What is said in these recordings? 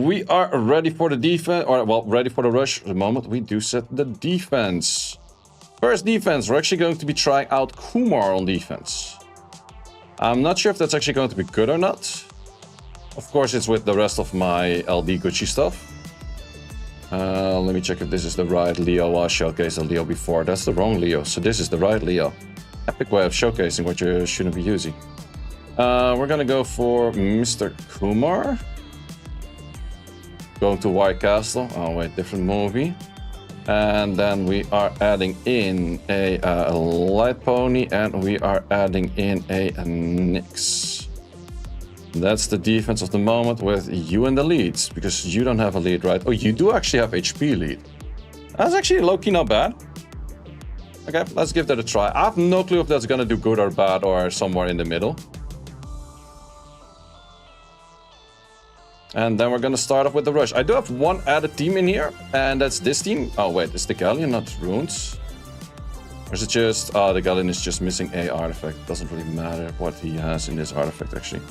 we are ready for the defense, or well, ready for the rush. The moment we do set the defense. First defense, we're actually going to be trying out Kumar on defense. I'm not sure if that's actually going to be good or not. Of course, it's with the rest of my LD Gucci stuff. Let me check if this is the right Leo. I showcased the Leo before. That's the wrong Leo, so this is the right Leo. Epic way of showcasing what you shouldn't be using. We're gonna go for Mr. Kumar. Going to White Castle. Oh wait, different movie. And then we are adding in a light pony, and we are adding in a Nyx. That's the defense of the moment with you in the leads, because you don't have a lead, right? Oh, you do actually have HP lead. That's actually low-key not bad. Okay, let's give that a try. I have no clue if that's gonna do good or bad or somewhere in the middle. And then we're gonna start off with the rush. I do have one added team in here, and that's this team. Oh wait, it's the Galleon, not Runes. Or is it just... Oh, the Galleon is just missing a artifact. Doesn't really matter what he has in this artifact, actually.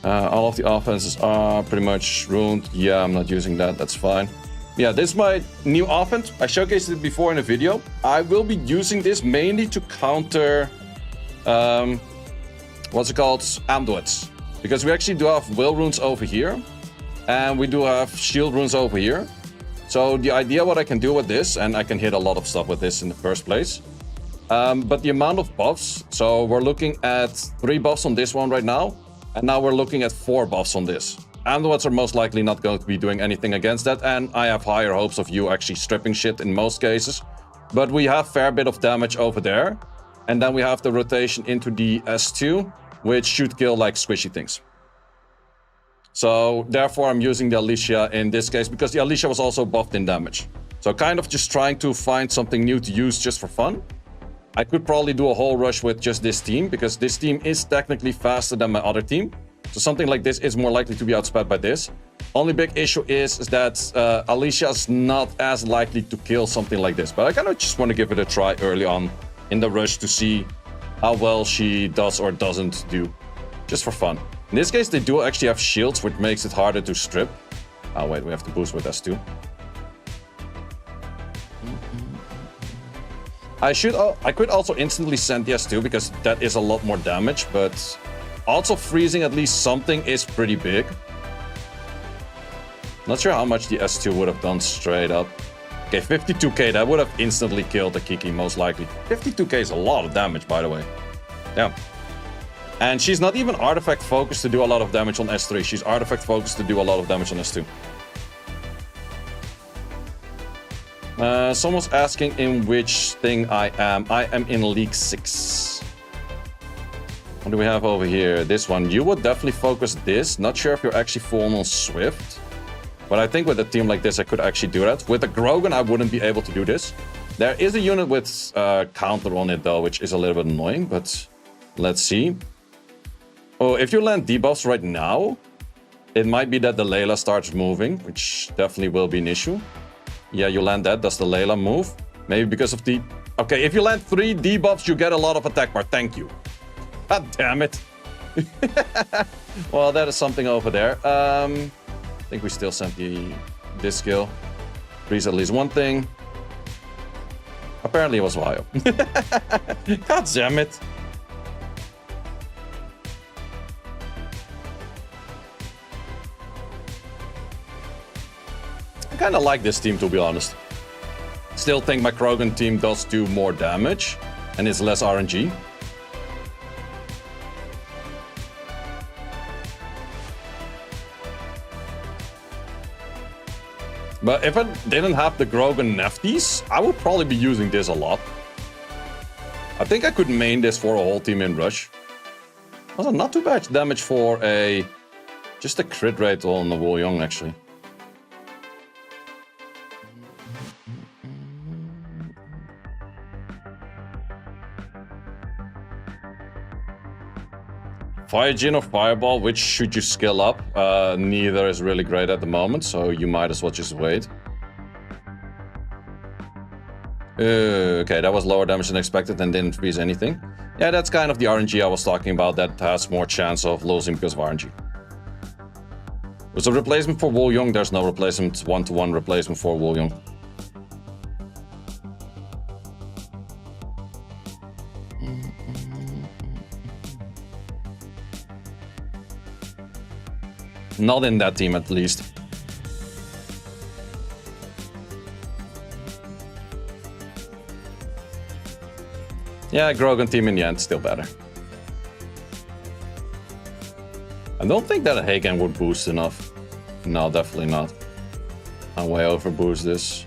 All of the offenses are pretty much ruined. Yeah, I'm not using that. That's fine. Yeah, this is my new offense. I showcased it before in a video. I will be using this mainly to counter... what's it called? Amduets. Because we actually do have will runes over here. And we do have shield runes over here. So the idea what I can do with this, and I can hit a lot of stuff with this in the first place. But the amount of buffs, so we're looking at 3 buffs on this one right now. And now we're looking at 4 buffs on this. Amduets are most likely not going to be doing anything against that. And I have higher hopes of you actually stripping shit in most cases. But we have a fair bit of damage over there. And then we have the rotation into the S2, which should kill like squishy things. So therefore I'm using the Alicia in this case, because the Alicia was also buffed in damage. So kind of just trying to find something new to use just for fun. I could probably do a whole rush with just this team, because this team is technically faster than my other team. So something like this is more likely to be outsped by this. Only big issue is that Alicia is not as likely to kill something like this. But I kind of just want to give it a try early on in the rush to see how well she does or doesn't do. Just for fun. In this case, they do actually have shields, which makes it harder to strip. Oh wait, we have to boost with S2. I could also instantly send the S2, because that is a lot more damage, but also freezing at least something is pretty big. Not sure how much the S2 would have done straight up. Okay, 52k, that would have instantly killed the Kiki, most likely. 52k is a lot of damage, by the way. Yeah. And she's not even artifact focused to do a lot of damage on S3. She's artifact focused to do a lot of damage on S2. Someone's asking in which thing I am. I am in League 6. What do we have over here? This one. You would definitely focus this. Not sure if you're actually full on Swift. But I think with a team like this, I could actually do that. With a Grogan, I wouldn't be able to do this. There is a unit with counter on it, though, which is a little bit annoying. But let's see. Oh, if you land debuffs right now, it might be that the Layla starts moving, which definitely will be an issue. Yeah, you land that. Does the Layla move? Maybe because of the... Okay, if you land 3 debuffs, you get a lot of attack bar. Thank you. God damn it. Well, that is something over there. I think we still sent this skill. Freeze at least one thing. Apparently it was Vaio. God damn it. I kind of like this team, to be honest. Still think my Krogan team does do more damage and it's less RNG. But if I didn't have the Grogan Nefties, I would probably be using this a lot. I think I could main this for a whole team in Rush. Also, not too bad damage for just a crit rate on the Wu Young, actually. Fire Djinn or Fireball, which should you skill up? Neither is really great at the moment, so you might as well just wait. Okay, that was lower damage than expected and didn't freeze anything. Yeah, that's kind of the RNG I was talking about that has more chance of losing because of RNG. Was a replacement for Wool Young? There's no replacement, one-to-one replacement for Wool Young. Not in that team, at least. Yeah, Grogan team in the end, still better. I don't think that a Hagen would boost enough. No, definitely not. I way over boost this.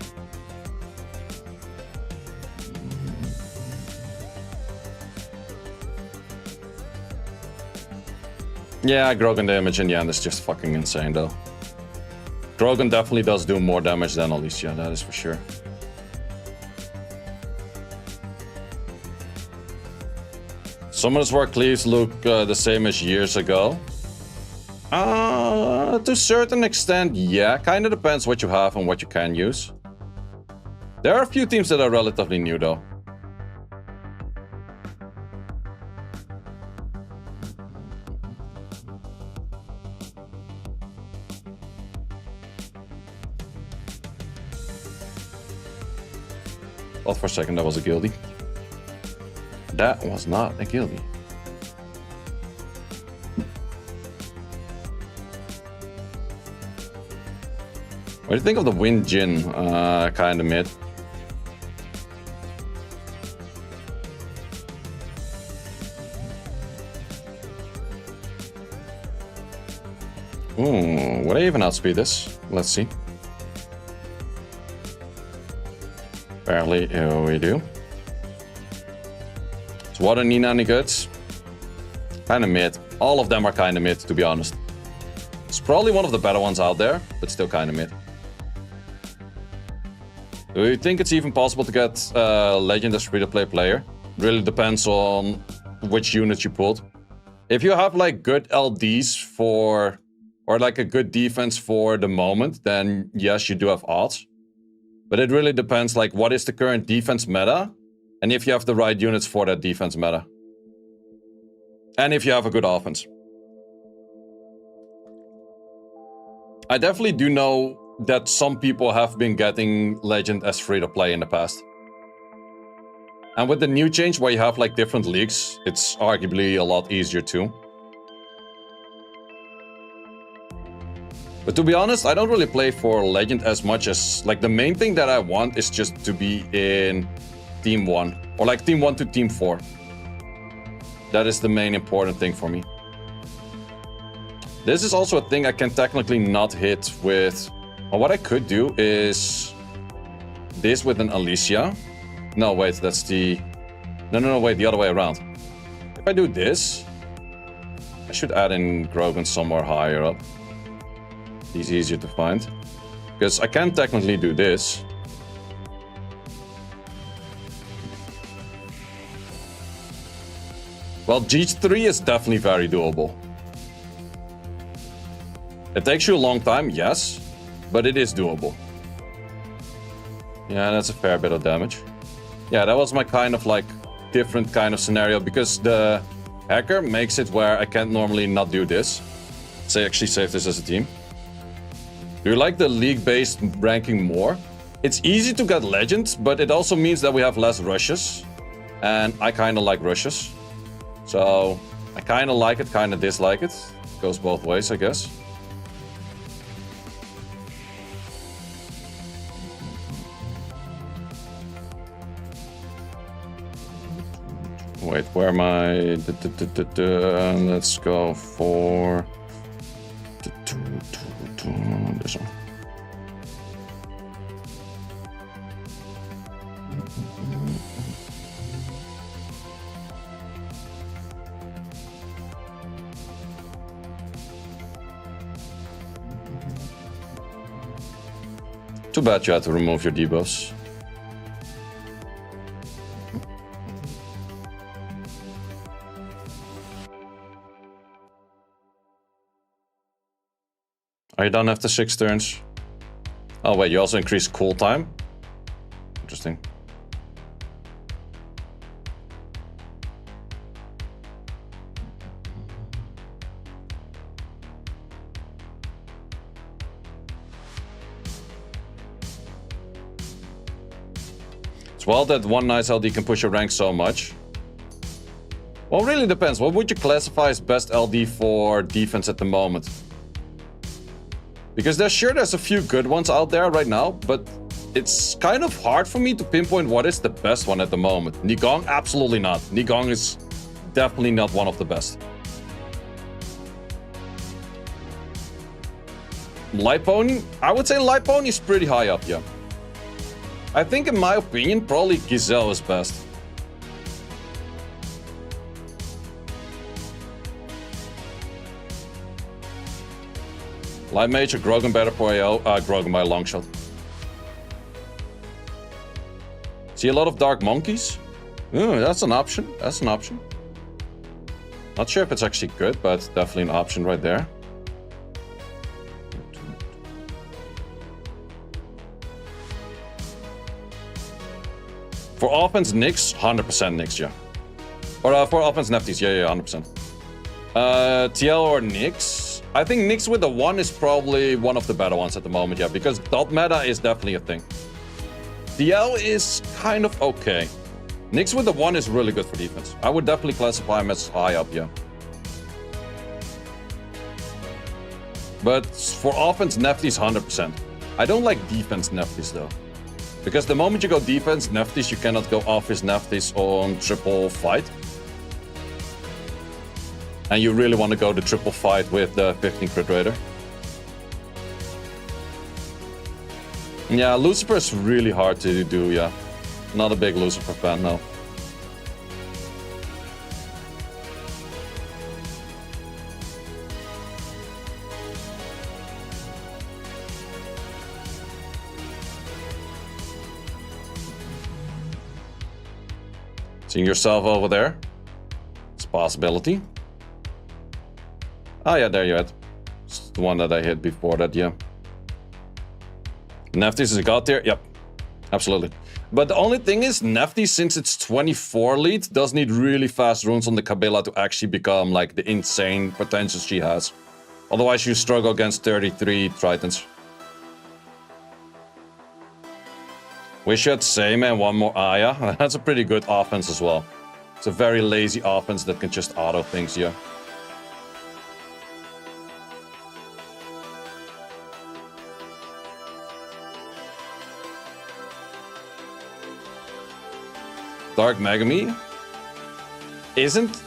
Yeah, Grogan damage in the end is just fucking insane though. Grogan definitely does do more damage than Alicia, that is for sure. Summoners War Cleaves look the same as years ago. To a certain extent, yeah. Kinda depends what you have and what you can use. There are a few teams that are relatively new though. Thought for a second that was a guildie. That was not a guildie. What do you think of the Wind Jin? Kinda mid. Ooh, would I even outspeed this? Let's see. Apparently, we do. Is Water Nina any good? Kinda mid. All of them are kinda mid, to be honest. It's probably one of the better ones out there, but still kinda mid. Do you think it's even possible to get Legend as free-to-play player? Really depends on which unit you pulled. If you have like good LDs for, or like a good defense for the moment, then yes, you do have odds. But it really depends like what is the current defense meta, and if you have the right units for that defense meta. And if you have a good offense. I definitely do know that some people have been getting Legend as free-to-play in the past. And with the new change where you have like different leagues, it's arguably a lot easier too. But to be honest, I don't really play for Legend as much as... Like the main thing that I want is just to be in Team 1. Or like Team 1 to Team 4. That is the main important thing for me. This is also a thing I can technically not hit with... Well, what I could do is... This with an Alicia. No, wait, that's the... No, wait, the other way around. If I do this... I should add in Grogan somewhere higher up. He's easier to find. Because I can technically do this. Well, G3 is definitely very doable. It takes you a long time, yes. But it is doable. Yeah, that's a fair bit of damage. Yeah, that was my kind of like different kind of scenario. Because the hacker makes it where I can't normally not do this. Say actually save this as a team. Do you like the league-based ranking more? It's easy to get legends, but it also means that we have less rushes. And I kind of like rushes. So I kind of like it, kind of dislike it. Goes both ways, I guess. Wait, where am I? Let's go for... This one. Too bad you had to remove your debuffs. Are you done after 6 turns? Oh wait, you also increase cool time? Interesting. well that one nice LD can push your rank so much. Well, it really depends. What would you classify as best LD for defense at the moment? Because there's a few good ones out there right now, but it's kind of hard for me to pinpoint what is the best one at the moment. Nigong? Absolutely not. Nigong is definitely not one of the best. Light Pony? I would say Light Pony is pretty high up, yeah. I think in my opinion, probably Gazelle is best. Light Mage or Grogan better for AO? Grogan by a long shot. See a lot of Dark Monkeys? Ooh, that's an option. That's an option. Not sure if it's actually good, but it's definitely an option right there. For offense, Nyx, 100% Nyx, yeah. Or for offense, Nefties, yeah, 100%. TL or Nyx? I think Nyx with the 1 is probably one of the better ones at the moment, yeah, because dot meta is definitely a thing. TL is kind of okay. Nyx with the 1 is really good for defense. I would definitely classify him as high up, yeah. But for offense, Nefties, 100%. I don't like defense Nefties, though. Because the moment you go defense Nefties, you cannot go offense Nefties on triple fight. And you really want to go the triple fight with the 15 crit raider. Yeah, Lucifer is really hard to do, yeah. Not a big Lucifer fan, no. Seeing yourself over there? It's a possibility. Oh yeah, there you had. It's the one that I hit before that, yeah. Nefties is a god tier? Yep. Absolutely. But the only thing is, Nefties, since it's 24 lead, does need really fast runes on the Kabila to actually become like the insane potential she has. Otherwise you struggle against 33 Tritons. Wish you had Same and one more Aya. That's a pretty good offense as well. It's a very lazy offense that can just auto things, yeah. Dark Megami isn't...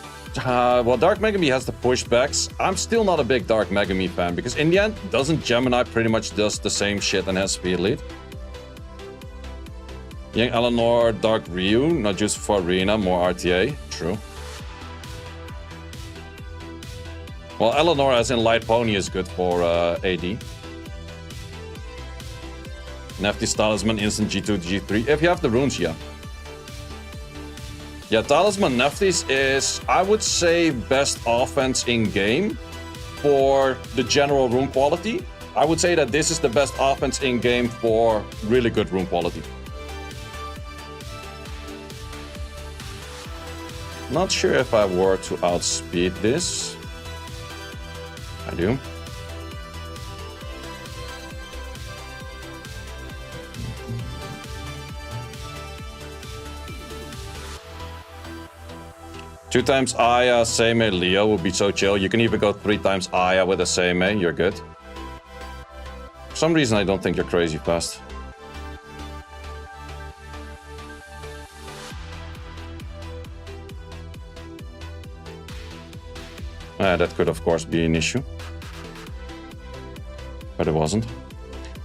well, Dark Megami has the pushbacks. I'm still not a big Dark Megami fan, because in the end, doesn't Gemini pretty much does the same shit and has speed lead? Young Eleanor, Dark Ryu, not just for Arena, more RTA. True. Well, Eleanor as in Light Pony is good for AD. Nefty Talisman, instant G2, G3. If you have the runes, yeah. Yeah, Talisman Nefties is, I would say, best offense in game for the general rune quality. I would say that this is the best offense in game for really good rune quality. Not sure if I were to outspeed this. I do. Two times Aya, Seimei, Leo would be so chill. You can even go 3 times Aya with a Seimei, you're good. For some reason I don't think you're crazy fast. That could of course be an issue. But it wasn't.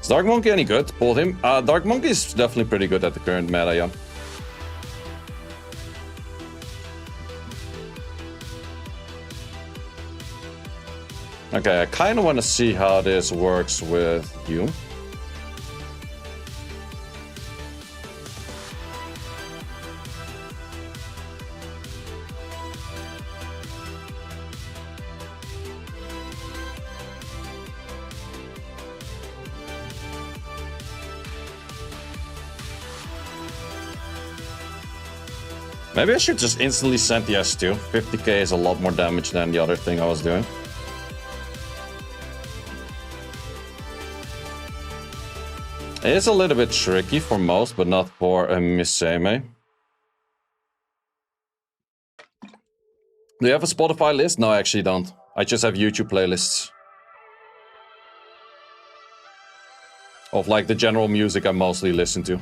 Is Dark Monkey any good? Pulled him. Dark Monkey is definitely pretty good at the current meta, yeah. Okay, I kind of want to see how this works with you. Maybe I should just instantly send the S2. 50k is a lot more damage than the other thing I was doing. It's a little bit tricky for most, but not for Miseme. Do you have a Spotify list? No, I actually don't. I just have YouTube playlists. Of like the general music I mostly listen to.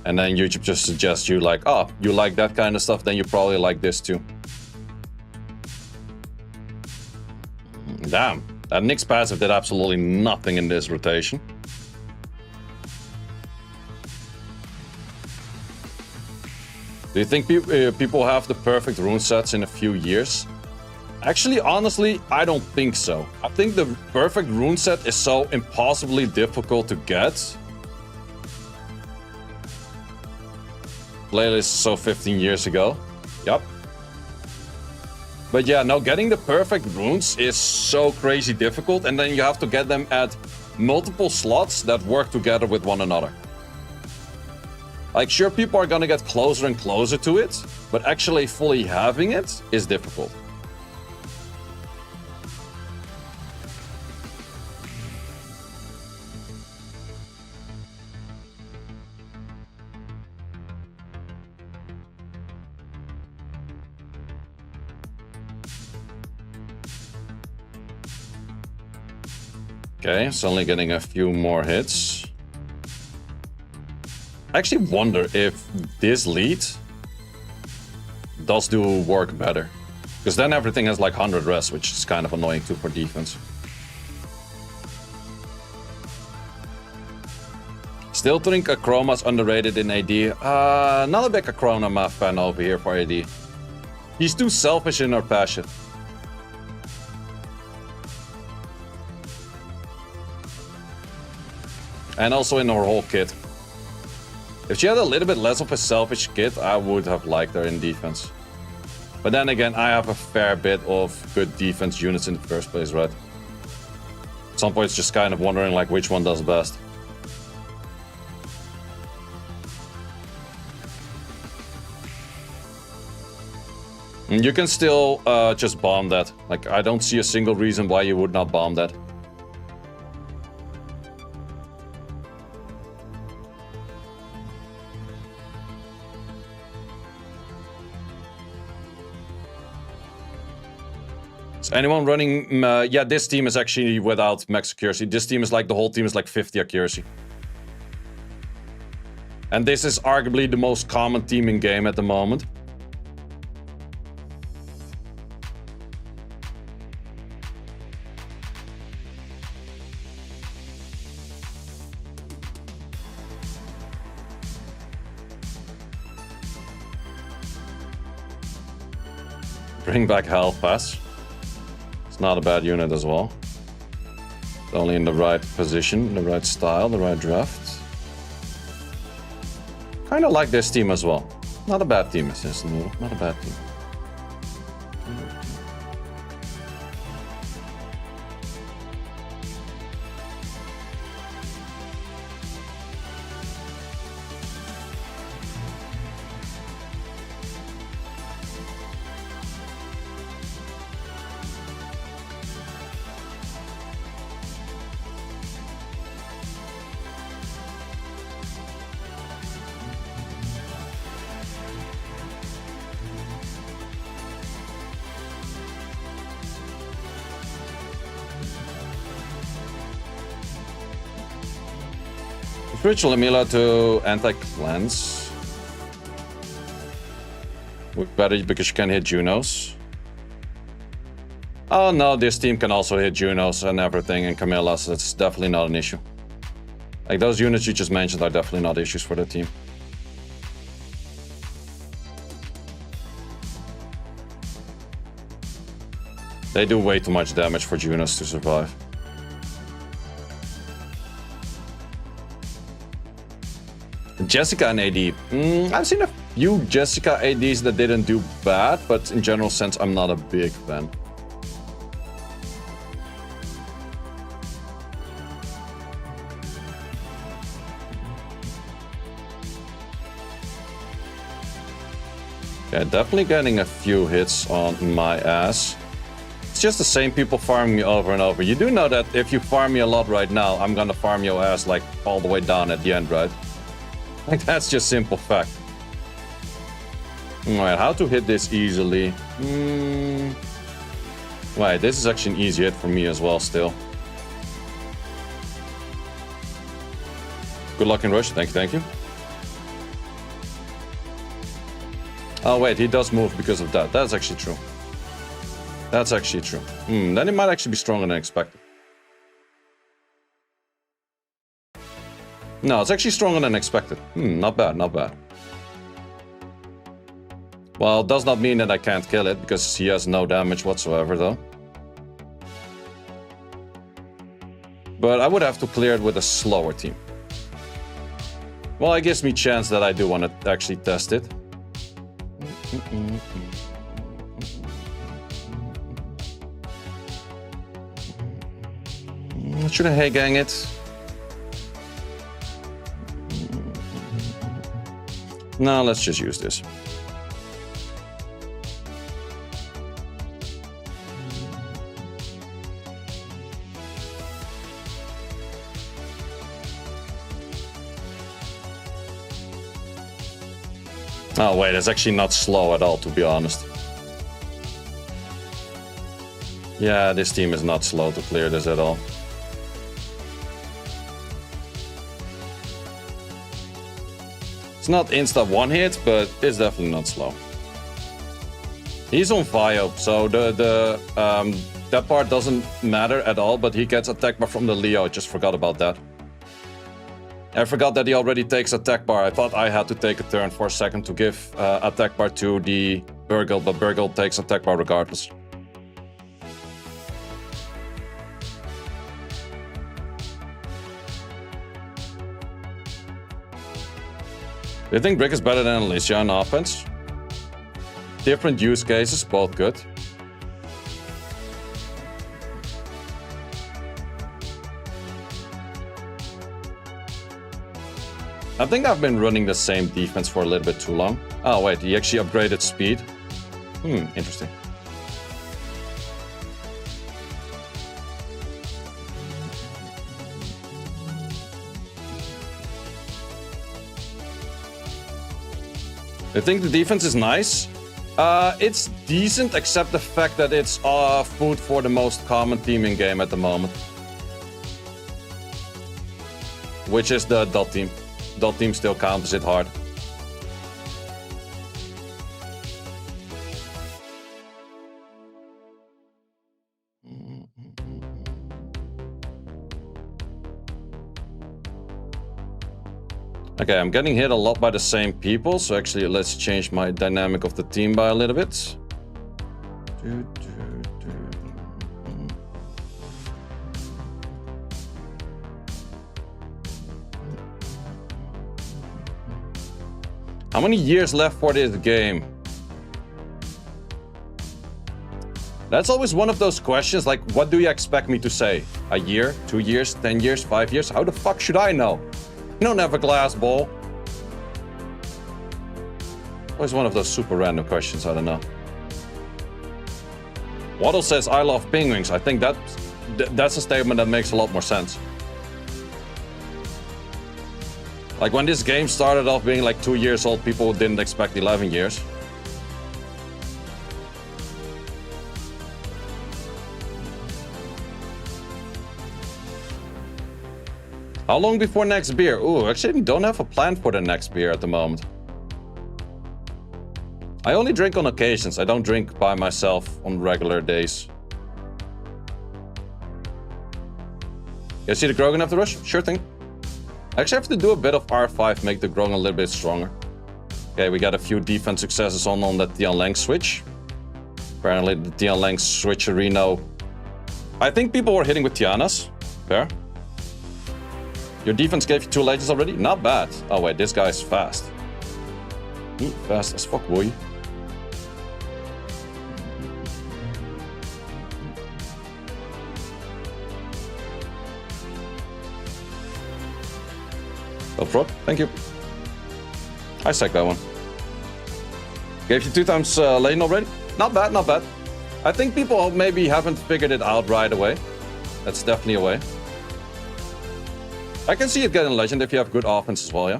And then YouTube just suggests you like, oh, you like that kind of stuff, then you probably like this too. Damn, that Nyx passive did absolutely nothing in this rotation. Do you think people have the perfect rune sets in a few years? Actually, honestly, I don't think so. I think the perfect rune set is so impossibly difficult to get. Playlist so 15 years ago. Yep. But yeah, no, getting the perfect runes is so crazy difficult, and then you have to get them at multiple slots that work together with one another. Like, sure, people are gonna get closer and closer to it, but actually fully having it is difficult. Okay, suddenly getting a few more hits. I actually wonder if this lead does do work better. Because then everything has like 100 res, which is kind of annoying too for defense. Still think Akroma's underrated in AD. Not a big Akroma fan over here for AD. He's too selfish in her passion. And also in her whole kit. If she had a little bit less of a selfish kit, I would have liked her in defense. But then again, I have a fair bit of good defense units in the first place, right? At some point, it's just kind of wondering like which one does best. And you can still just bomb that. Like, I don't see a single reason why you would not bomb that. Anyone running? Yeah, this team is actually without max accuracy. This team is like, the whole team is like 50 accuracy. And this is arguably the most common team in game at the moment. Bring back health pass. It's not a bad unit as well. It's only in the right position, the right style, the right draft. Kind of like this team as well. Not a bad team, Seiishizo. Not a bad team. Spiritual Emila to anti-cleanse. Better because you can hit Junos. Oh no, this team can also hit Junos and everything and Camilla, so it's definitely not an issue. Like, those units you just mentioned are definitely not issues for the team. They do way too much damage for Junos to survive. Jessica and AD. I've seen a few Jessica ADs that didn't do bad, but in general sense, I'm not a big fan. Yeah, definitely getting a few hits on my ass. It's just the same people farming me over and over. You do know that if you farm me a lot right now, I'm gonna farm your ass like all the way down at the end, right? Like that's just simple fact. Alright, how to hit this easily? Right, this is actually an easy hit for me as well still. Good luck in rush, thank you. Oh wait, he does move because of that. That's actually true. That's actually true. Then it might actually be stronger than expected. No, it's actually stronger than expected. Not bad, not bad. Well, it does not mean that I can't kill it, because he has no damage whatsoever, though. But I would have to clear it with a slower team. Well, it gives me a chance that I do want to actually test it. Should I gang it? No, let's just use this. Oh wait, it's actually not slow at all, to be honest. Yeah, this team is not slow to clear this at all. It's not insta one hit, but it's definitely not slow. He's on Vio, so that part doesn't matter at all, but he gets attack bar from the Leo. I just forgot about that. I forgot that he already takes attack bar. I thought I had to take a turn for a second to give attack bar to the Burgle, but Burgle takes attack bar regardless. Do you think Brick is better than Alicia in offense? Different use cases, both good. I think I've been running the same defense for a little bit too long. Oh wait, he actually upgraded speed. Interesting. I think the defense is nice. It's decent, except the fact that it's food for the most common team in game at the moment. Which is the dot team. Dot team still counters it hard. Okay, I'm getting hit a lot by the same people, so actually let's change my dynamic of the team by a little bit. How many years left for this game? That's always one of those questions, like, what do you expect me to say? A year, 2 years, 10 years, 5 years? How the fuck should I know? You don't have a glass ball. Always one of those super random questions, I don't know. Waddle says, I love penguins. I think that's a statement that makes a lot more sense. Like, when this game started off being like 2 years old, people didn't expect 11 years. How long before next beer? Ooh, actually, I don't have a plan for the next beer at the moment. I only drink on occasions. I don't drink by myself on regular days. You see the Grogan after rush? Sure thing. I actually have to do a bit of R5, make the Grogan a little bit stronger. Okay, we got a few defense successes on that Tian Lang switch. Apparently the Tian Lang switch Reno. I think people were hitting with Tianas. Fair. Your defense gave you 2 legends already? Not bad. Oh wait, this guy is fast. Fast as fuck, boy. Well, prop, thank you. I sacked that one. Gave you 2 times lane already? Not bad, not bad. I think people maybe haven't figured it out right away. That's definitely a way. I can see it getting legend if you have good offense as well, yeah.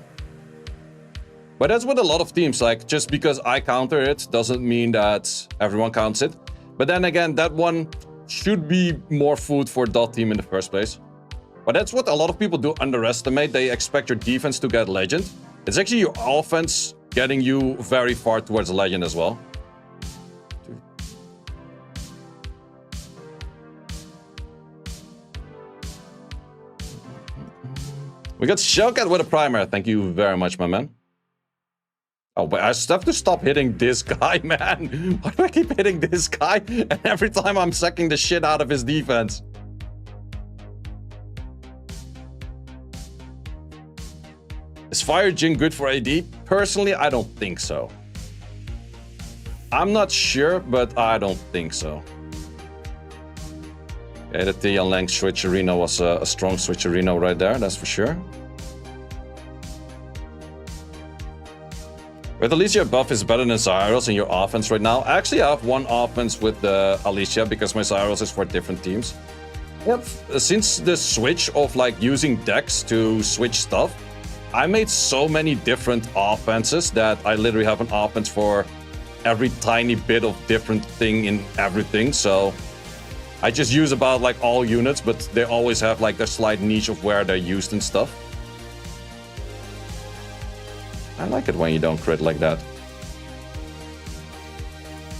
But that's with a lot of teams, like, just because I counter it doesn't mean that everyone counts it. But then again, that one should be more food for dot team in the first place. But that's what a lot of people do underestimate. They expect your defense to get legend. It's actually your offense getting you very far towards legend as well. We got Shellcat with a primer. Thank you very much, my man. Oh, but I have to stop hitting this guy, man. Why do I keep hitting this guy? And every time I'm sucking the shit out of his defense. Is Fire Jin good for AD? Personally, I don't think so. I'm not sure, but I don't think so. Okay, the Tian Lang switcherino was a strong switcherino right there, that's for sure. With Alicia buff is better than Zyros in your offense right now. I actually have one offense with the Alicia because my Zyros is for different teams. Yep. Since the switch of like using decks to switch stuff, I made so many different offenses that I literally have an offense for every tiny bit of different thing in everything. So I just use about like all units, but they always have like their slight niche of where they're used and stuff. I like it when you don't crit like that.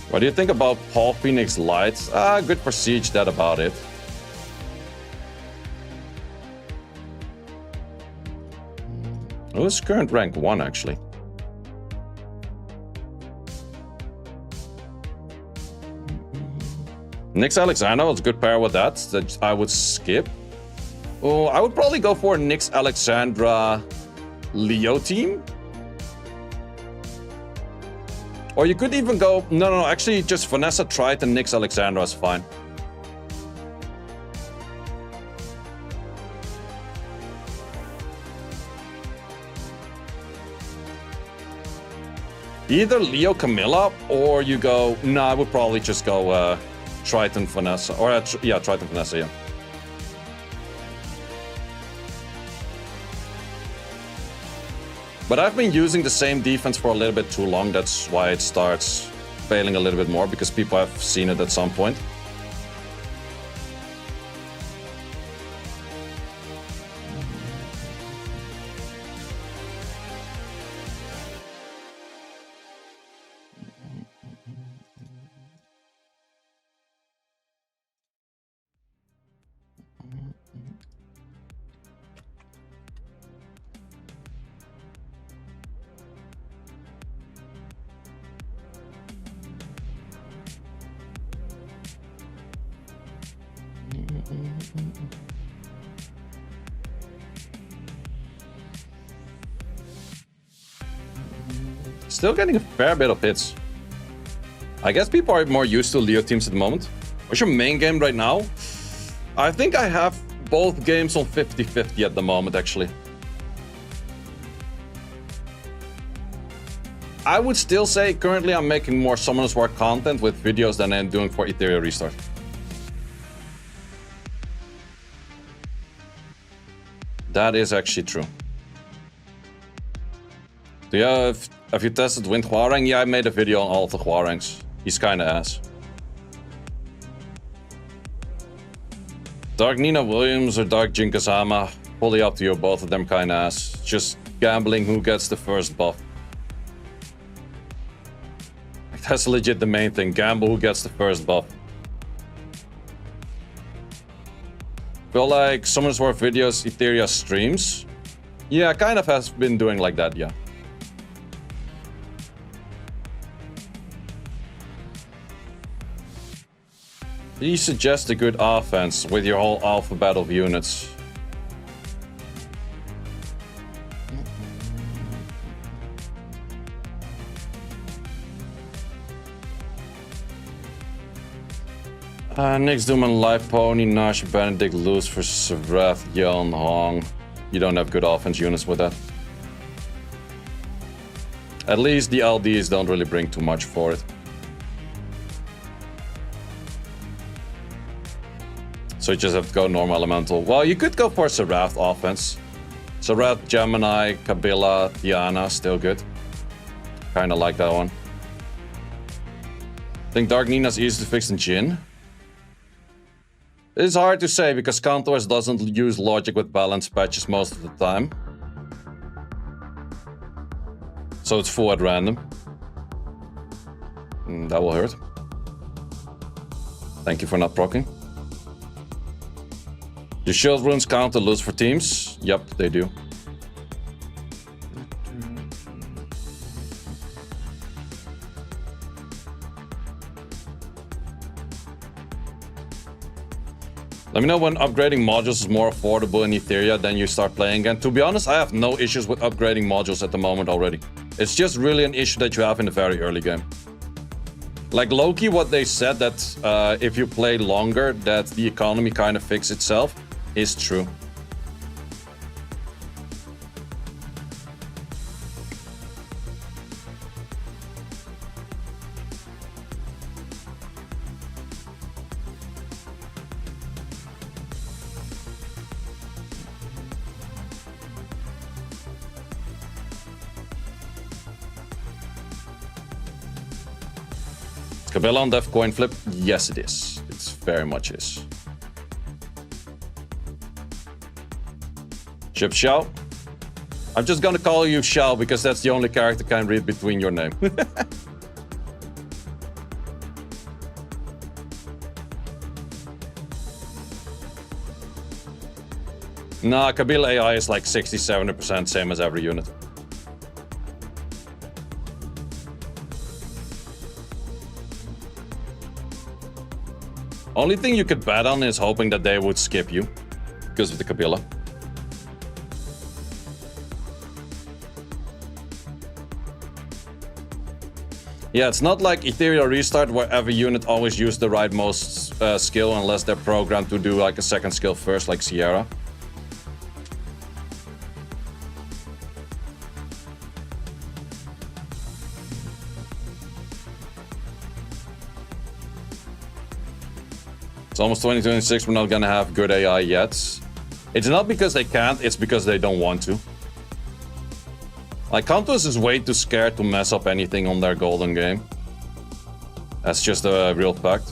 What do you think about Paul Phoenix Lights? Good for Siege, that about it. Oh, it's current rank 1 actually. Nyx Alexandra was a good pair with that I would skip. Oh, I would probably go for Nyx Alexandra Leo team. Or you could even go... No, actually just Vanessa Tried and Nyx Alexandra is fine. Either Leo Camilla or you go... No, I would probably just go Triton Vanessa. Or yeah, Triton Vanessa, yeah. But I've been using the same defense for a little bit too long. That's why it starts failing a little bit more, because people have seen it at some point. Still getting a fair bit of hits. I guess people are more used to Leo teams at the moment. What's your main game right now? I think I have both games on 50-50 at the moment, actually. I would still say currently I'm making more Summoners War content with videos than I'm doing for Ethereal Restart. That is actually true. Do you have you tested Wind Hwarang? Yeah, I made a video on all of the Hwarangs. He's kinda ass. Dark Nina Williams or Dark Jin Kazama? Fully up to you, both of them kinda ass. Just gambling who gets the first buff. That's legit the main thing. Gamble who gets the first buff. Feel like Summoners War videos, Ethereal streams? Yeah, kind of has been doing like that, yeah. You suggest a good offense with your whole alphabet of units. Nyx Doom and Life Pony, Nash, Benedict, Luz for Svrath, Yeon, Hong. You don't have good offense units with that. At least the LDs don't really bring too much for it. So you just have to go normal elemental. Well, you could go for Seraph offense. Seraph, Gemini, Kabila, Tiana, still good. Kinda like that one. I think Dark Nina's easy to fix in Jhin. It's hard to say because Kantos doesn't use logic with balance patches most of the time. So it's full at random. That will hurt. Thank you for not proccing. Do shield runes count to lose for teams? Yep, they do. Let me know when upgrading modules is more affordable in Etheria than you start playing again. To be honest, I have no issues with upgrading modules at the moment already. It's just really an issue that you have in the very early game. Like Loki, what they said that if you play longer, that the economy kind of fixes itself, is true. Cabela on Def coin flip? Yes, it is. It very much is. Ship Xiao. I'm just gonna call you Xiao because that's the only character I can read between your name. Nah, Kabila AI is like 60-70%, same as every unit. Only thing you could bet on is hoping that they would skip you because of the Kabila. Yeah, it's not like Ethereal Restart where every unit always use the rightmost skill unless they're programmed to do like a second skill first, like Sierra. It's almost 2026, we're not gonna have good AI yet. It's not because they can't, it's because they don't want to. Like, Kantos is way too scared to mess up anything on their golden game. That's just a real fact.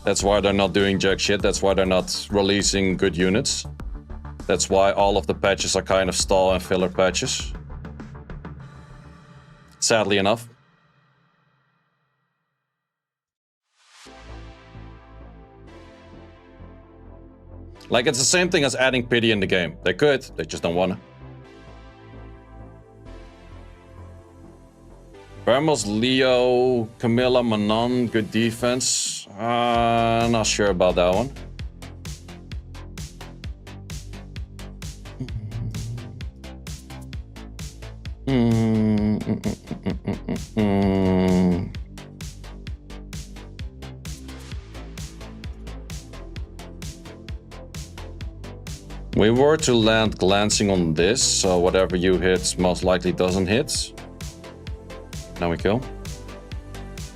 That's why they're not doing jack shit, that's why they're not releasing good units. That's why all of the patches are kind of stall and filler patches. Sadly enough. Like, it's the same thing as adding pity in the game. They could, they just don't wanna. Vermos, Leo, Camilla, Manon, good defense. Not sure about that one. We were to land glancing on this, so whatever you hit most likely doesn't hit. Now we kill.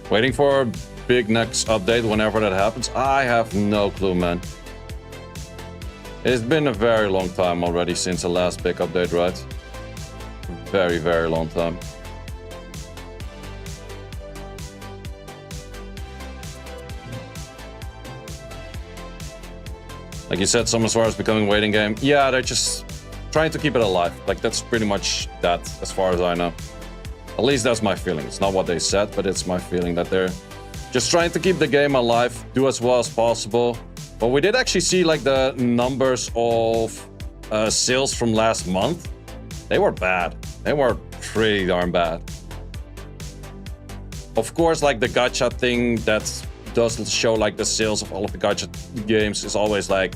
Waiting for a big next update whenever that happens. I have no clue, man. It's been a very long time already since the last big update, right? Very, very long time. Like you said, Summer Sword is becoming a waiting game. Yeah, they're just trying to keep it alive. Like, that's pretty much that, as far as I know. At least that's my feeling. It's not what they said, but it's my feeling that they're just trying to keep the game alive, do as well as possible. But we did actually see, like, the numbers of sales from last month. They were bad. They were pretty darn bad. Of course, like, the gacha thing that does show like the sales of all of the gacha games is always like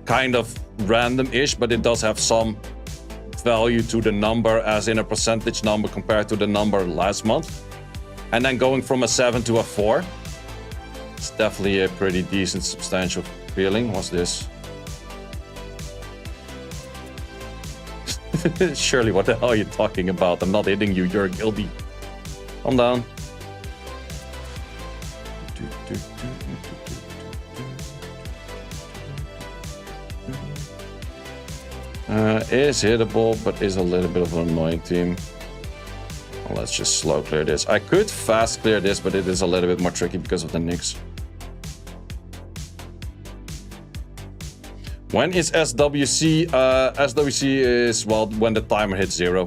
kind of random-ish, but it does have some value to the number as in a percentage number compared to the number last month. And then going from a 7 to a 4, it's definitely a pretty decent, substantial feeling. What's this? Shirley, what the hell are you talking about? I'm not hitting you, you're guilty. Calm down. Is hittable, but is a little bit of an annoying team. Well, let's just slow clear this. I could fast clear this, but it is a little bit more tricky because of the Nyx. When is SWC? SWC is, well, when the timer hits 0.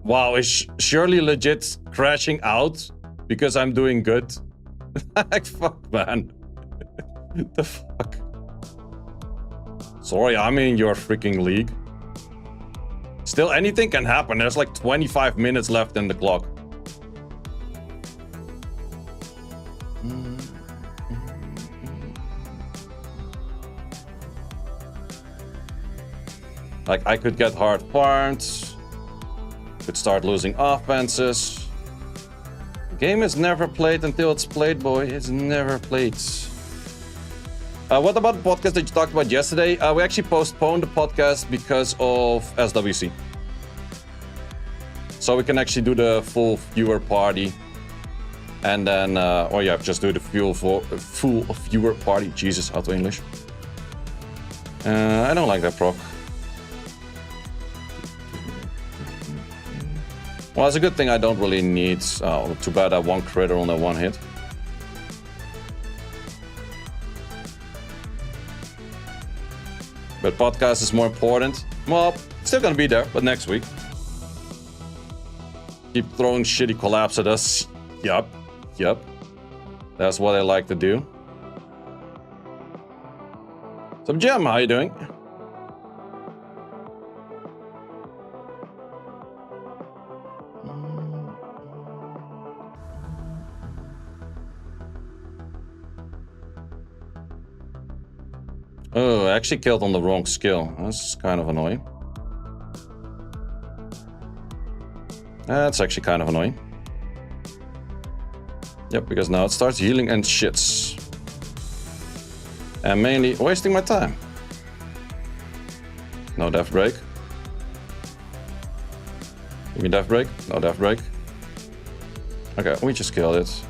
Wow, is Shirley legit crashing out because I'm doing good? Like, fuck, man. The fuck? Sorry, I'm in your freaking league. Still, anything can happen. There's like 25 minutes left in the clock. Like, I could get hard farmed. Could start losing offenses. The game is never played until it's played, boy. It's never played. What about the podcast that you talked about yesterday? We actually postponed the podcast because of SWC. So we can actually do the full viewer party. And then, oh yeah, just do the full viewer party. Jesus, out of English. I don't like that proc. Well, it's a good thing I don't really need... Oh, too bad I one critter on that one hit. But podcast is more important. Well, still gonna be there, but next week. Keep throwing shitty collapse at us. Yup. That's what I like to do. So, Jim, how you doing? Oh, I actually killed on the wrong skill. That's kind of annoying. That's actually kind of annoying. Yep, because now it starts healing and shits. And mainly wasting my time. No death break. Give me death break. No death break. Okay, we just killed it.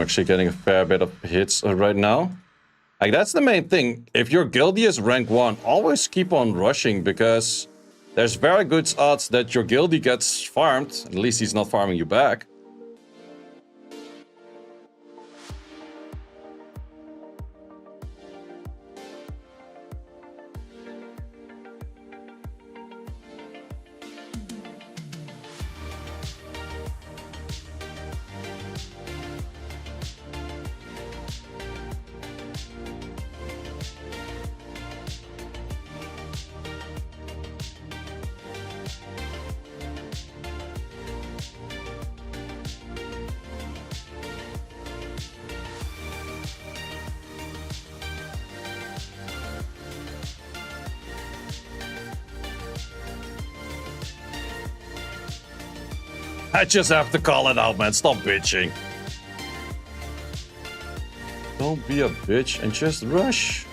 Actually getting a fair bit of hits right now. Like, that's the main thing. If your guildie is rank 1, always keep on rushing, because there's very good odds that your guildie gets farmed. At least he's not farming you back. I just have to call it out, man. Stop bitching. Don't be a bitch and just rush.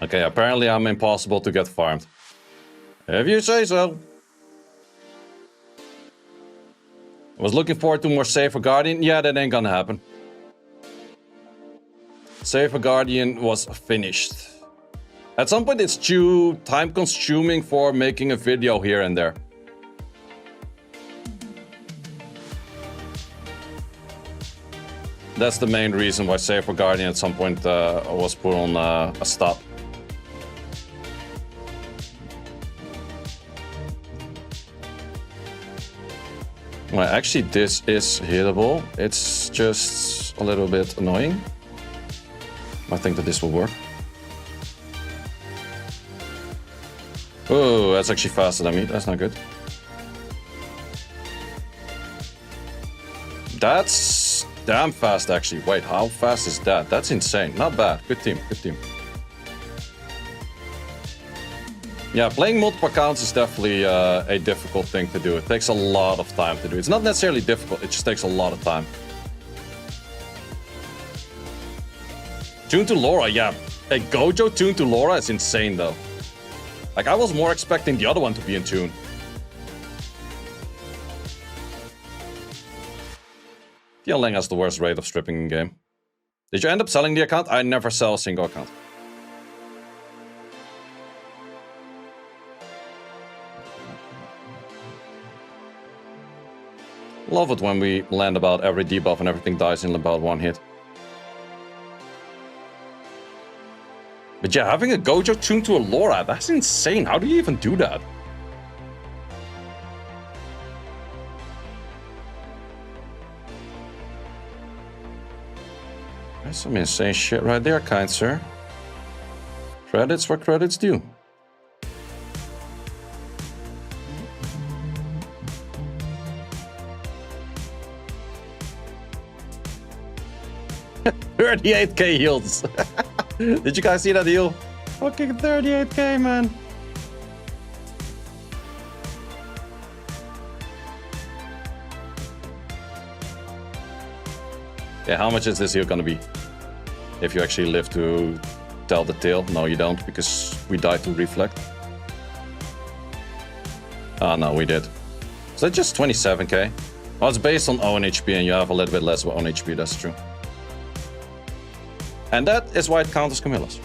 Okay, apparently I'm impossible to get farmed. If you say so. I was looking forward to more Safer Guardian. Yeah, that ain't gonna happen. Safer Guardian was finished. At some point it's too time consuming for making a video here and there. That's the main reason why Safer Guardian at some point was put on a stop. Well, actually this is hittable. It's just a little bit annoying. I think that this will work. Oh, that's actually faster than me. That's not good. That's damn fast, actually. Wait, how fast is that? That's insane. Not bad. Good team, good team. Yeah, playing multiple accounts is definitely a difficult thing to do. It takes a lot of time to do. It's not necessarily difficult, it just takes a lot of time. Tune to Laura, yeah. A Gojo tune to Laura is insane, though. Like, I was more expecting the other one to be in tune. Tianling has the worst rate of stripping in game. Did you end up selling the account? I never sell a single account. Love it when we land about every debuff and everything dies in about one hit. But yeah, having a Gojo tuned to a Laura, that's insane. How do you even do that? That's some insane shit right there, kind sir. Credits where credits due. $38K heals. Did you guys see that heal? Fucking 38K, man. Yeah, how much is this heal gonna be? If you actually live to tell the tale. No, you don't, because we died to reflect. Ah, no, we did. So that's just 27K. Well, it's based on own HP, and you have a little bit less of own HP, that's true. And that is why it counts as Camillus.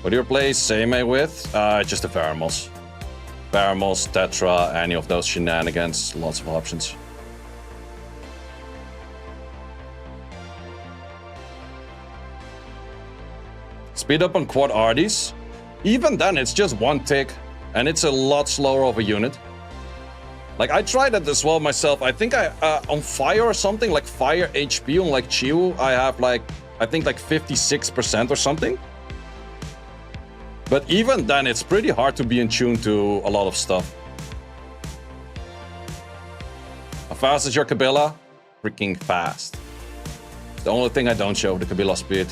What do you replace Seimei with? Just the Pheromones. Pheromones, Tetra, any of those shenanigans. Lots of options. Speed up on quad RDs. Even then, it's just one tick, and it's a lot slower of a unit. Like, I tried that as well myself. I think I, on fire or something, like fire HP on like Chiu, I have like, I think like 56% or something. But even then, it's pretty hard to be in tune to a lot of stuff. How fast is your Kabila? Freaking fast. The only thing I don't show, the Kabila speed.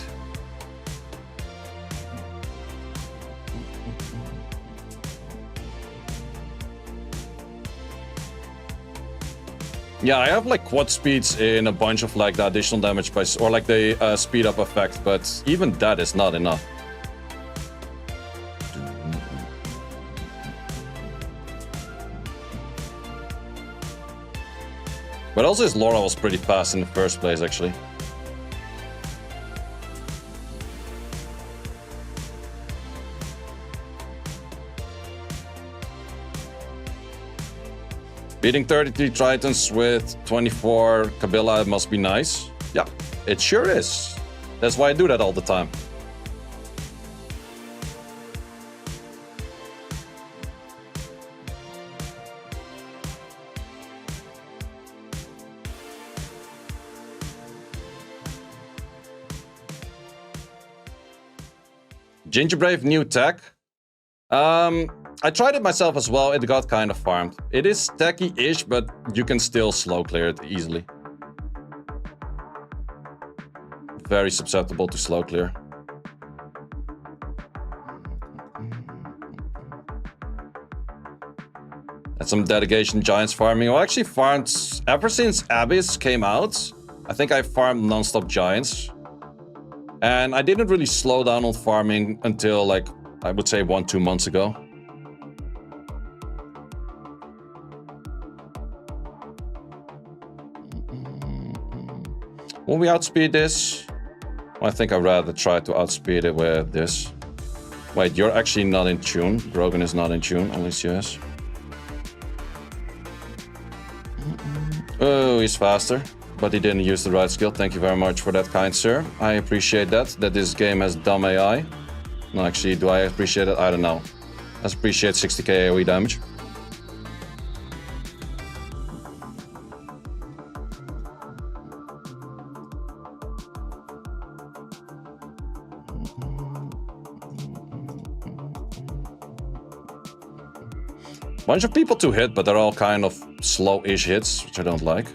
Yeah, I have like quad speeds in a bunch of like the additional damage by, or like the speed up effect, but even that is not enough. But also his Laura was pretty fast in the first place, actually. Beating 33 Tritons with 24 Kabila must be nice. Yeah, it sure is. That's why I do that all the time. Gingerbrave new tech. I tried it myself as well. It got kind of farmed. It is techy-ish, but you can still slow clear it easily. Very susceptible to slow clear. And some dedication giants farming. I actually farmed ever since Abyss came out. I think I farmed non-stop giants. And I didn't really slow down on farming until like, I would say 1-2 months ago. Will we outspeed this? Well, I think I'd rather try to outspeed it with this. Wait, you're actually not in tune. Grogan is not in tune, Alicia is. Oh, he's faster. But he didn't use the right skill. Thank you very much for that, kind sir. I appreciate that this game has dumb AI. No, actually, do I appreciate it? I don't know. I appreciate 60k AoE damage. Bunch of people to hit, but they're all kind of slow-ish hits, which I don't like.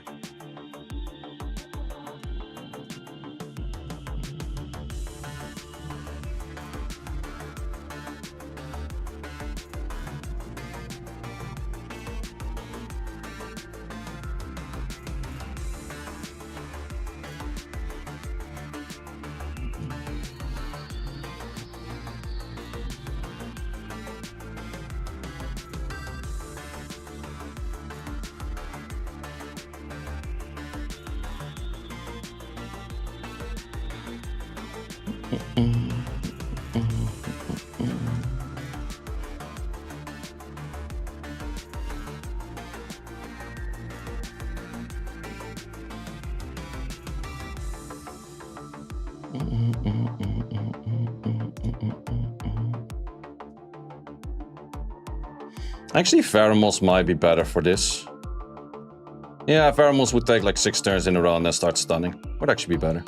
Actually, Pheromones might be better for this. Yeah, Pheromones would take like 6 turns in a row and then start stunning. Would actually be better.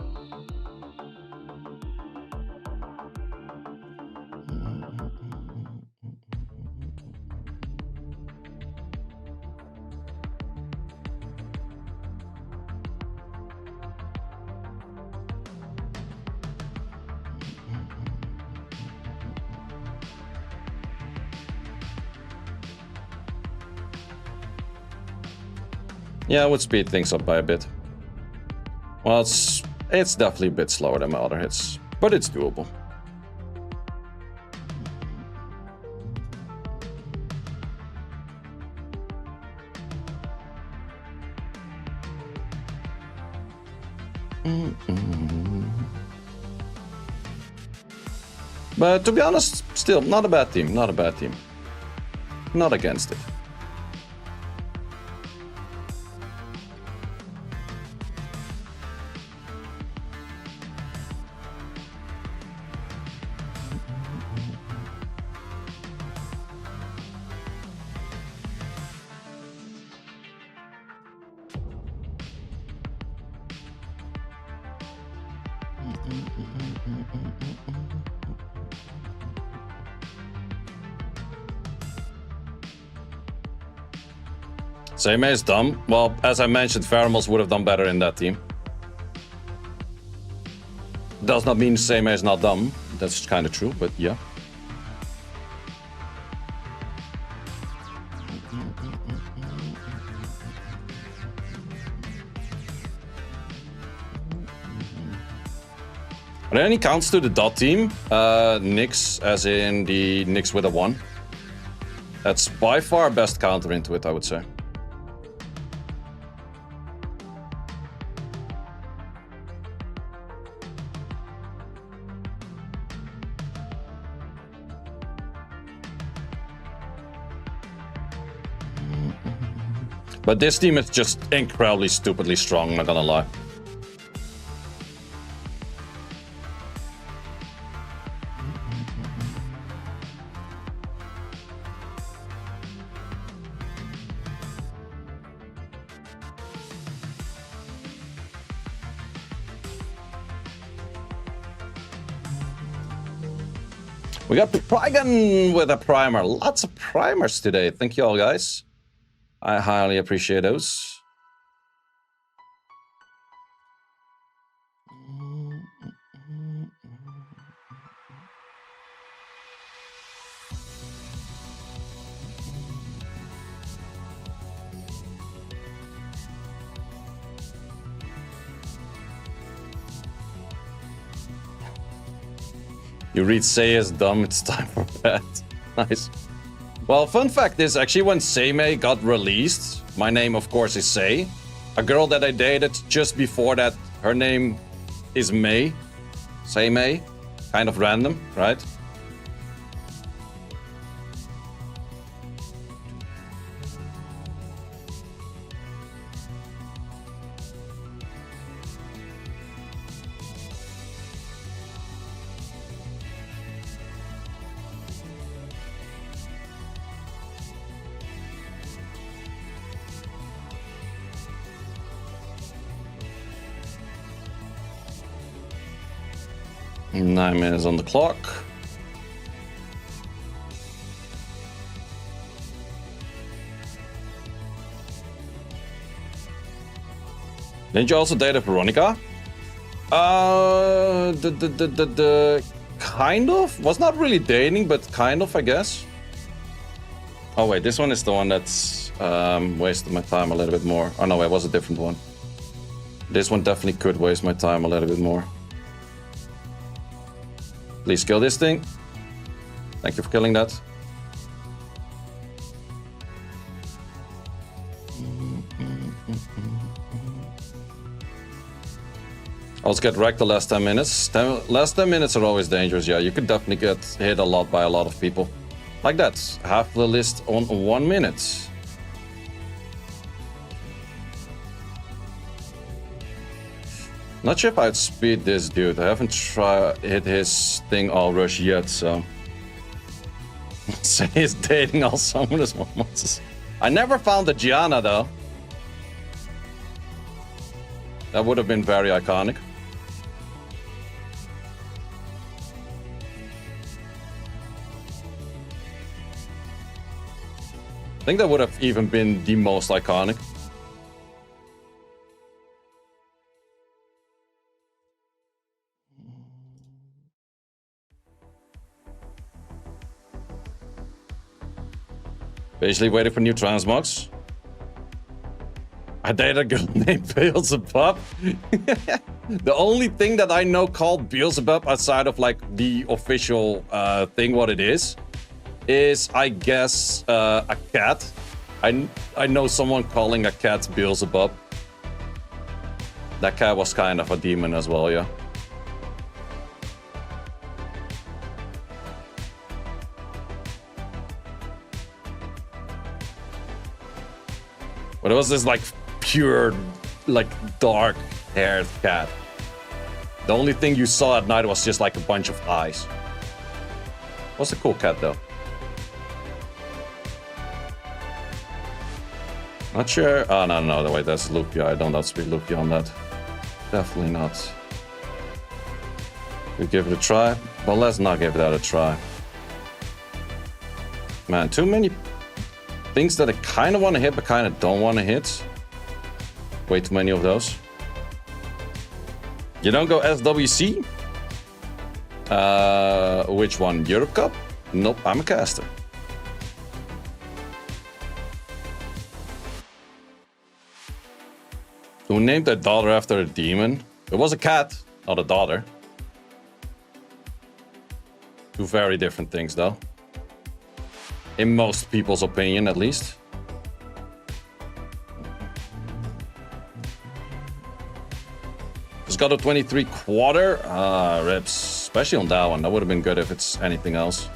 Yeah, I would speed things up by a bit. Well, it's definitely a bit slower than my other hits, but it's doable. But to be honest, still, not a bad team, not a bad team. Not against it. Seimei is dumb. Well, as I mentioned, Pheromones would have done better in that team. Does not mean Seimei is not dumb. That's kind of true, but yeah. Are there any counts to the dot team? Nyx, as in the Nyx with a 1. That's by far best counter into it, I would say. But this team is just incredibly stupidly strong, not gonna lie. We got Prigon with a primer. Lots of primers today. Thank you all, guys. I highly appreciate those. You read Sei is dumb, it's time for bed. Nice. Well, fun fact is, actually, when Seimei got released, my name, of course, is Sei. A girl that I dated just before that, her name is Mei. Seimei. Kind of random, right? Nine minutes on the clock. Didn't you also date a Veronica? Kind of. Was not really dating, but kind of, I guess. Oh wait, this one is the one that's wasted my time a little bit more. Oh no, it was a different one. This one definitely could waste my time a little bit more. Please kill this thing. Thank you for killing that. Also get wrecked the last 10 minutes. Last 10 minutes are always dangerous, yeah. You could definitely get hit a lot by a lot of people. Like that. Half the list on 1 minute. Not sure if I'd speed this dude. I haven't hit his thing all rush yet, so... Say he's dating all summoners monsters. I never found the Gianna, though. That would have been very iconic. I think that would have even been the most iconic. Basically waiting for new transmogs. I dated a girl named Beelzebub. The only thing that I know called Beelzebub outside of like the official thing, what it is I guess a cat. I know someone calling a cat Beelzebub. That cat was kind of a demon as well, yeah. But it was this like pure, like dark-haired cat. The only thing you saw at night was just like a bunch of eyes. Was a cool cat though. Not sure. Oh no, wait, that's Luffy. I don't outspeed Luffy on that. Definitely not. We give it a try. Well, let's not give that a try. Man, too many things that I kind of want to hit, but kind of don't want to hit. Way too many of those. You don't go SWC? Which one? Europe Cup? Nope, I'm a caster. Who named their daughter after a demon? It was a cat, not a daughter. Two very different things, though. In most people's opinion, at least. Just got a 23 quarter. Rips. Especially on that one. That would have been good if it's anything else.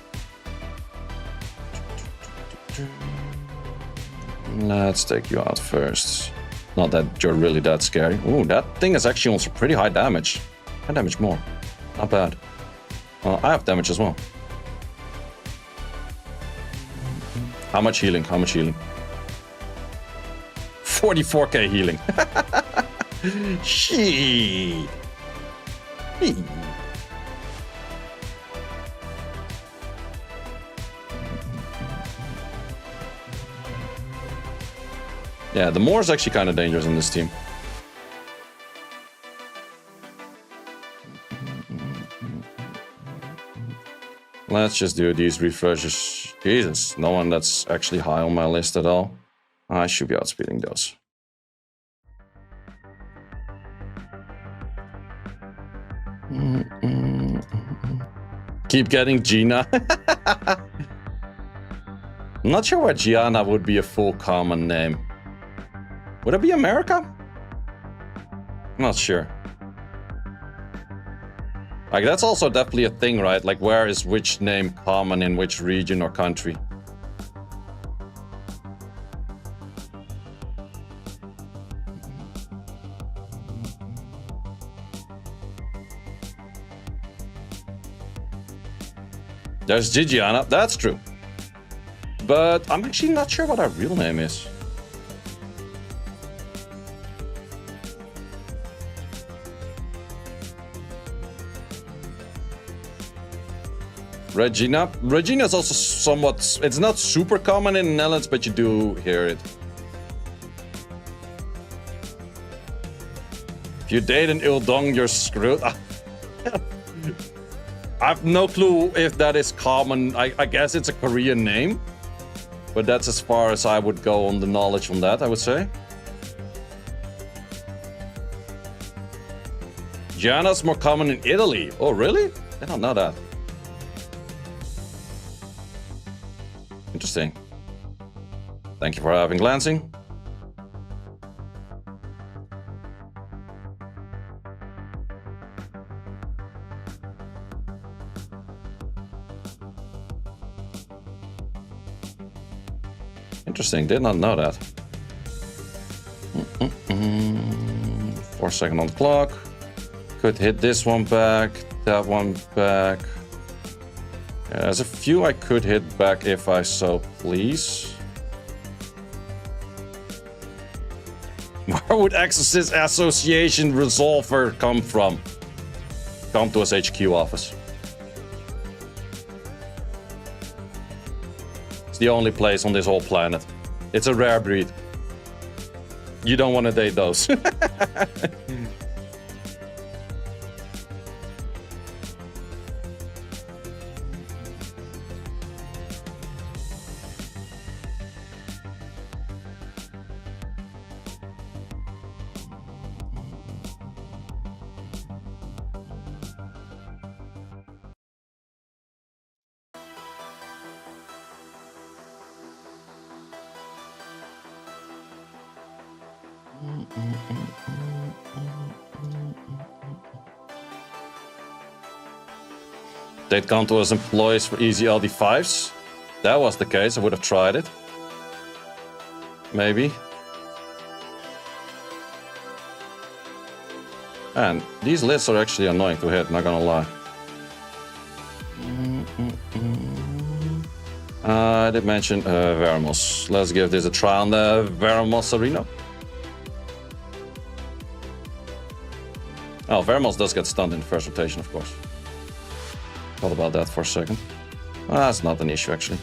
Let's take you out first. Not that you're really that scary. Ooh, that thing is actually also pretty high damage. High damage more. Not bad. I have damage as well. How much healing? How much healing? 44k healing. Shit. Yeah, the Moor is actually kind of dangerous in this team. Let's just do these refreshes. Jesus, no one that's actually high on my list at all. I should be outspeeding those. Keep getting Gina. I'm not sure why Gianna would be a full common name. Would it be America? I'm not sure. Like, that's also definitely a thing, right? Like, where is which name common in which region or country? There's Gigiana, that's true. But I'm actually not sure what our real name is. Regina. Regina is also somewhat... It's not super common in the Netherlands, but you do hear it. If you date an Ildong, you're screwed. I have no clue if that is common. I guess it's a Korean name. But that's as far as I would go on the knowledge on that, I would say. Gianna's more common in Italy. Oh, really? I don't know that. Interesting. Thank you for having glancing. Interesting, did not know that. 4 seconds on the clock. Could hit this one back, that one back. Yeah, there's a few I could hit back if I so please. Where would Exorcist Association Resolver come from? Come to his HQ office. It's the only place on this whole planet. It's a rare breed. You don't want to date those. They'd come to us employees for easy LD5s. That was the case, I would have tried it. Maybe. And these lists are actually annoying to hit, not gonna lie. I did mention Veramos. Let's give this a try on the Veramos Arena. Oh, Veramos does get stunned in the first rotation, of course. Thought about that for a second. That's not an issue, actually.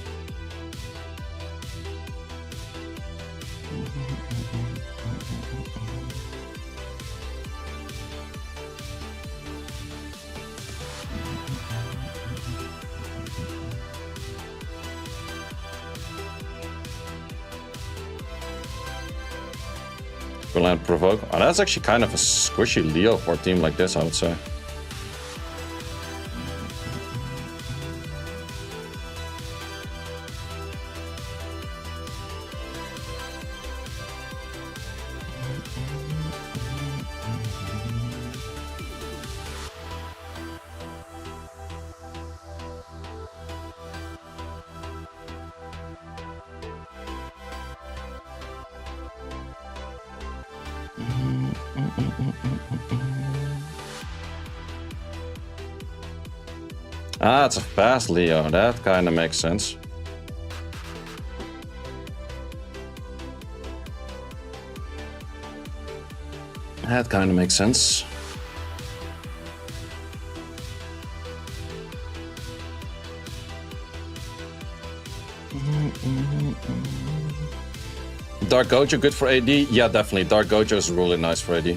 Will land provoke. Oh, that's actually kind of a squishy Leo for a team like this, I would say. Ah, it's a fast Leo. That kind of makes sense. That kind of makes sense. Dark Gojo good for AD? Yeah, definitely. Dark Gojo is really nice for AD.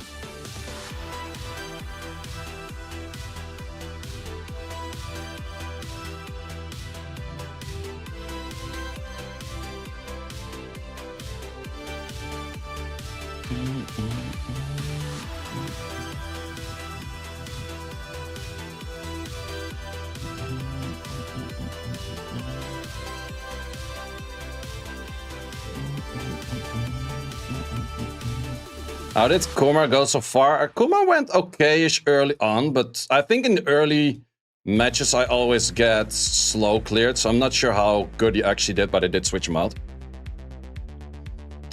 How did Kuma go so far? Kuma went okay-ish early on, but I think in the early matches I always get slow cleared, so I'm not sure how good he actually did, but I did switch him out.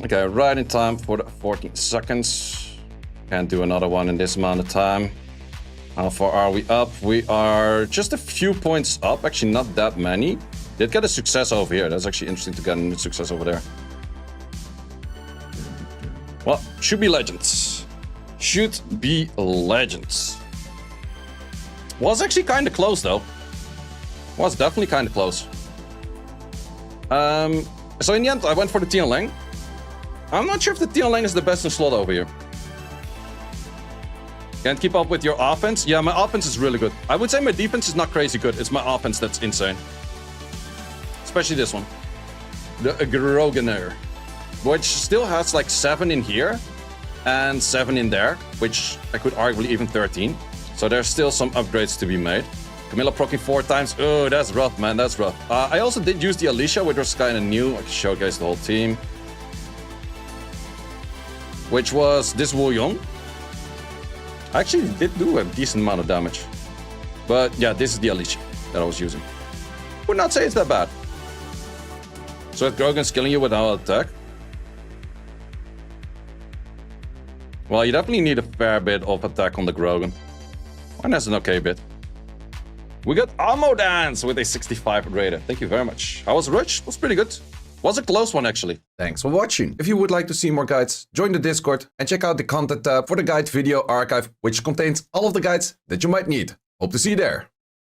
Okay, right in time for the 14 seconds. Can't do another one in this amount of time. How far are we up? We are just a few points up, actually not that many. Did get a success over here. That's actually interesting to get a success over there. Well, should be legends. Should be legends. Was actually kind of close though. Was definitely kind of close. So in the end, I went for the Tian Lang. I'm not sure if the Tian Lang is the best in slot over here. Can't keep up with your offense? Yeah, my offense is really good. I would say my defense is not crazy good. It's my offense that's insane. Especially this one. The Grogener. Which still has like 7 in here and 7 in there, which I could arguably even 13. So there's still some upgrades to be made. Camilla proccing 4 times. Oh, that's rough, man. That's rough. I also did use the Alicia, which was kind of new. I can showcase the whole team. Which was this Wu Yong. I actually did do a decent amount of damage. But yeah, this is the Alicia that I was using. Would not say it's that bad. So that Grogan's killing you without attack? Well, you definitely need a fair bit of attack on the Grogan. And that's an okay bit. We got Ammo Dance with a 65 rated. Thank you very much. I was rich. Was pretty good. Was a close one, actually. Thanks for watching. If you would like to see more guides, join the Discord and check out the content tab for the guide video archive, which contains all of the guides that you might need. Hope to see you there.